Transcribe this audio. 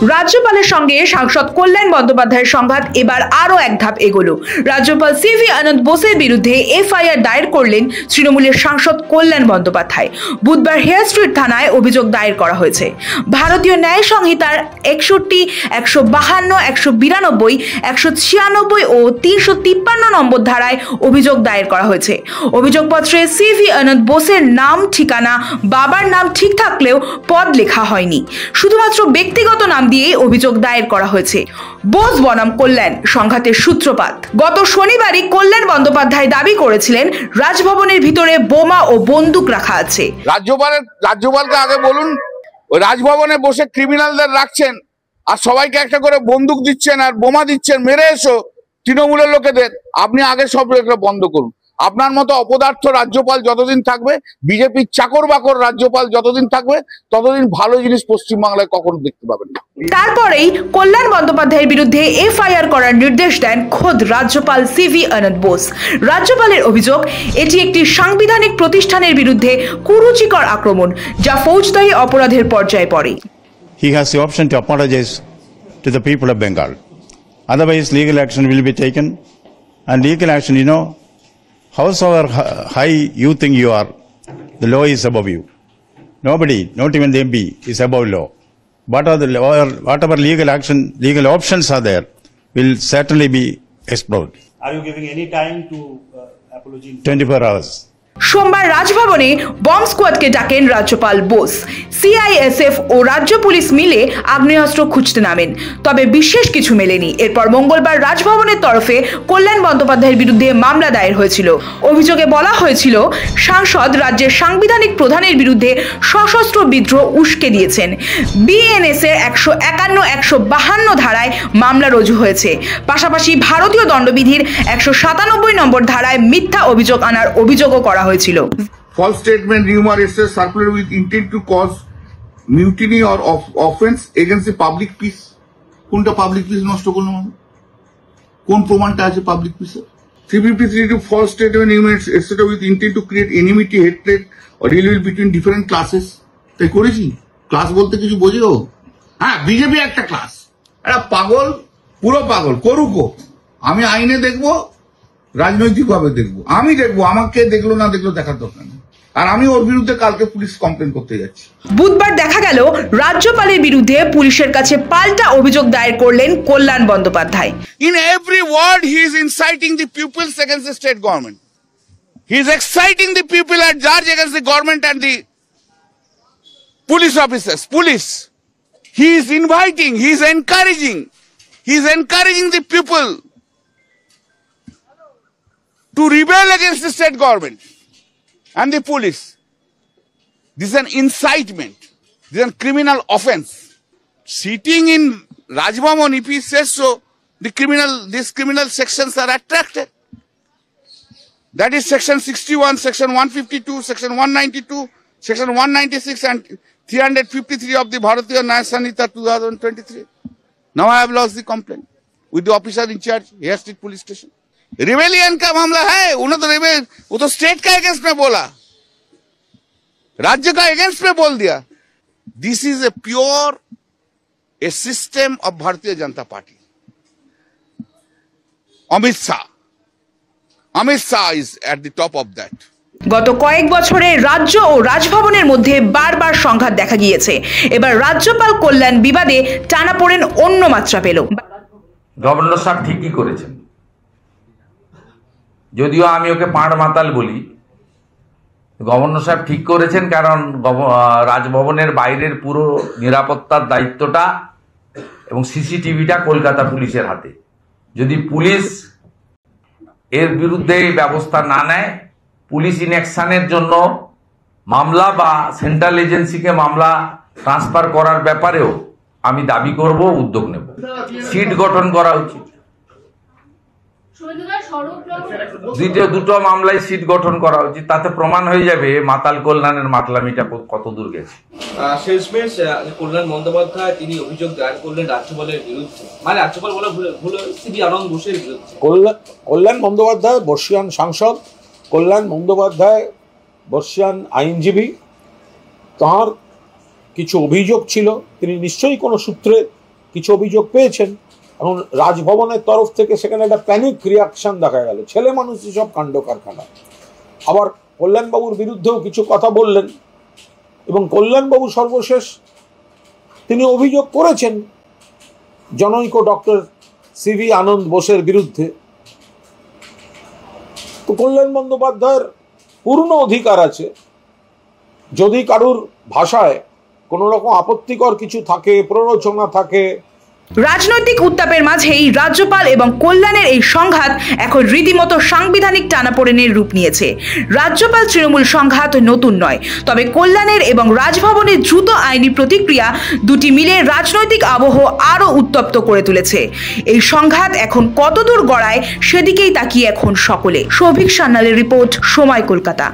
রাজ্যপালের সঙ্গে সাংসদ কল্যাণ বন্দ্যোপাধ্যায়ের সংঘাত এবার আরও এক ধাপ এগোলো। রাজ্যপাল সিভি আনন্দ বোসের বিরুদ্ধে এফআইআর দায়ের করলেন তৃণমূলের সাংসদ কল্যাণ বন্দ্যোপাধ্যায়। বুধবার হেয়ার স্ট্রিট থানায় অভিযোগ দায়ের করা হয়েছে। ভারতীয় ন্যায় সংহিতার 61, 152, 192, 196 ও 353 নম্বর ধারায় অভিযোগ দায়ের করা হয়েছে। অভিযোগপত্রে সিভি আনন্দ বোসের নাম, ঠিকানা, বাবার নাম ঠিক থাকলেও পদ লেখা হয়নি। শুধুমাত্র ব্যক্তিগত নাম দিয়ে অভিযোগ দায়ের করা হয়েছে। বোস বনাম কল্যাণ সংঘাতের সূত্রপাত গত শনিবারই কল্যাণ বন্দ্যোপাধ্যায় দাবি করেছিলেন রাজভবনের ভিতরে বোমা ও বন্দুক রাখা আছে। রাজ্যপালকে আগে বলুন, ওই রাজভবনে বসে ক্রিমিনালদের রাখছেন আর সবাইকে একটা করে বন্দুক দিচ্ছেন আর বোমা দিচ্ছেন, মেরে এসো তৃণমূলের লোকেদের। আপনি আগে সব এগুলো বন্ধ করুন। আপনার মতো অপদার্থ রাজ্যপাল যতদিন থাকবে, বিজেপির চাকর বাকর রাজ্যপাল যতদিন থাকবে, ততদিন ভালো জিনিস পশ্চিমবাংলায় কখনো দেখতে পাবেন না। তারপরেই কল্যাণ বন্দ্যোপাধ্যায়ের বিরুদ্ধে এফআইআর করার নির্দেশ দেন খোদ রাজ্যপাল সিভি আনন্দ বোস। রাজ্যপালের অভিযোগ, এটি একটি সাংবিধানিক প্রতিষ্ঠানের বিরুদ্ধে কুরুচিকর আক্রমণ, যা ফৌজদারি অপরাধের পর্যায়ে পড়ে। He has the option to apologize to the people of Bengal. Otherwise, legal action will be taken. And legal action, however high you think you are, the law is above you. Nobody, not even the MP, is above law. Whatever legal action, legal options are there, will certainly be explored. Are you giving any time to apology? 24 hours. সোমবার রাজভবনে bomb স্কোয়াডকে ডাকেন রাজ্যপাল Bose. CISF ও রাজ্য police মিলে আগ্নেয়াস্ত্র খুঁজতে নামেন, তবে বিশেষ কিছু মেলেনি। এরপর মঙ্গলবার রাজভবনের তরফে কল্যাণ বন্দ্যোপাধ্যায়ের বিরুদ্ধে মামলা দায়ের হয়েছিল। অভিযোগে বলা হয়েছিল, সাংসদ রাজ্যের সাংবিধানিক প্রধানের বিরুদ্ধে সশস্ত্র বিদ্রোহ উস্কে দিয়েছেন। বিএনএস এর 151, 152 ধারায় মামলা রুজু হয়েছে। পাশাপাশি ভারতীয় দণ্ডবিধির 197 নম্বর ধারায় মিথ্যা অভিযোগ আনার অভিযোগও করা হয়েছিল। False statement, rumor, etc. circulated with intent to cause mutiny or offense against the public peace. কোনটা পাবলিক পিস নষ্ট করলো? কোন প্রমাণটা আছে পাবলিক পিসের? 353 to false statement, rumor, etc. with intent to create enmity, hatred or ill will between different classes. তাই করেছি? Class বলতে কিছু বোঝো? হ্যাঁ, বিজেপি একটা ক্লাস, একটা পাগল, পুরো পাগল, করুকো। আমি আইনে দেখবো, রাজনৈতিকভাবে দেখবো, আমি দেখবো, আমাকে দেখলো না দেখলো দেখার দরকার নেই। আর আমি ওর বিরুদ্ধে কালকে পুলিশ কমপ্লেন করতে যাচ্ছি। বুধবার দেখা গেল রাজ্যপালের বিরুদ্ধে পুলিশের কাছে পাল্টা অভিযোগ দায়ের করলেন কল্যাণ Bandyopadhyay. In every word he is inciting the pupils against the state government. He is exciting the people at large against the government and the police officers. Police. He is inviting, he is encouraging the people to rebel against the state government and the police. This is an incitement. This is a criminal offense. Sitting in Rajbhavan, if he says so, these criminal sections are attracted. That is section 61, section 152, section 192, section 196 and 353 of the Bharatiya Nyaya Sanhita 2023. Now I have lost the complaint with the officer in charge, Hare Street Police Station. Rebellion का मामला है, उन्होंने वो तो state का against में बोला, राज्य का अगेंस्ट में बोल दिया। This is a pure A system of Bharatiya Janata party. Amit Shah is at the top of that. গত কয়েক বছরে রাজ্য ও রাজভবনের মধ্যে বারবার সংঘাত দেখা গিয়েছে। এবার রাজ্যপাল কল্যাণ বিবাদে টানাপোড়েন অন্য মাত্রা পেল। গভর্নর সাহেব ঠিকই করেছেন, যদিও আমি ওকে পাঁড় মাতাল বলি। গভর্নর সাহেব ঠিক করেছেন, কারণ রাজভবনের বাইরের পুরো নিরাপত্তার দায়িত্বটা এবং সিসিটিভিটা কলকাতা পুলিশের হাতে। যদি পুলিশ এর বিরুদ্ধে ব্যবস্থা না নেয়, পুলিশ ইনঅ্যাকশনের জন্য মামলা বা সেন্ট্রাল এজেন্সিকে মামলা ট্রান্সফার করার ব্যাপারেও আমি দাবি করব, উদ্যোগ নেব। সিট গঠন করা উচিত। দুটো মামলায় সিট গঠন করা উচিত, তাতে প্রমাণ হয়ে যাবে মাতাল কল্যাণের মাতলামিটা কত দূর গেছে। শেষমেশ কল্যাণ বন্দ্যোপাধ্যায় তিনি অভিযোগ দায়ের করলেন রাজ্যপালের বিরুদ্ধে, মানে রাজ্যপাল বলা ভুল, সিভি আনন্দ বোসের বিরুদ্ধে। কল্যাণ বন্দ্যোপাধ্যায় বর্ষীয়ান সাংসদ, কল্যাণ বন্দ্যোপাধ্যায় বর্ষীয়ান আইনজীবী। তাঁর কিছু অভিযোগ ছিল, তিনি নিশ্চয়ই কোনো সূত্রে কিছু অভিযোগ পেয়েছেন। এখন রাজভবনের তরফ থেকে সেখানে একটা প্যানিক রিয়াকশন দেখা গেল, ছেলে মানুষই সব কাণ্ড কারখানা। আবার কল্যাণবাবুর বিরুদ্ধেও কিছু কথা বললেন এবং কল্যাণবাবু সর্বশেষ তিনি অভিযোগ করেছেন জনৈক ডক্টর সিভি আনন্দ বোসের বিরুদ্ধে। তো কল্যাণ বন্দ্যোপাধ্যায়ের পূর্ণ অধিকার আছে, যদি কারুর ভাষায় কোনো রকম আপত্তিকর কিছু থাকে, প্ররোচনা থাকে। রাজনৈতিক উত্তাপের মাঝেই রাজ্যপাল এবং কল্যাণের এই সংঘাত এখন রীতিমতো সাংবিধানিক টানাপোড়েনের রূপ নিয়েছে। রাজ্যপাল তৃণমূল সংঘাত নতুন নয়, তবে কল্যাণের এবং রাজভবনের দ্রুত আইনি প্রতিক্রিয়া দুটি মিলে রাজনৈতিক আবহ আরও উত্তপ্ত করে তুলেছে। এই সংঘাত এখন কতদূর গড়ায় সেদিকেই তাকিয়ে এখন সকলে। সৌভিক সান্যালের রিপোর্ট, সময়, কলকাতা।